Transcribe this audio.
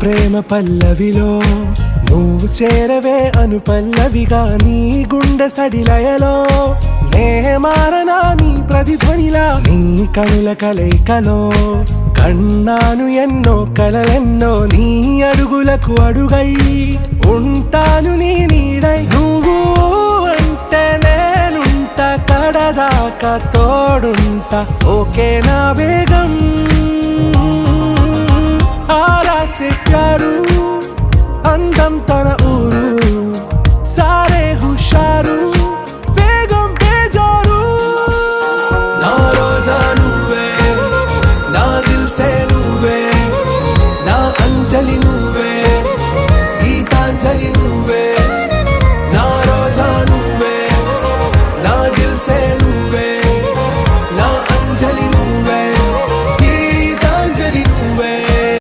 ప్రేమ పల్లవిలో నువ్వు చేరవే అను పల్లవిగా నీ గుండె సడిలయలో నే మారనా నీ ప్రతిధ్వనిలా నీ కనుల కలయికలో కన్నాను ఎన్నో కలలెన్నో నీ అడుగులకు అడుగై ఉంటాను నీ నీడై నువ్వు అంటే నేనుంట కడదాకా తోడుంటా ఓకే నా బేగం आरा से प्यारू अंदम तन ऊरू सारे हुशारू बेगम बेजारू ना रोजा नुवे ना दिल से नुवे ना अंजलि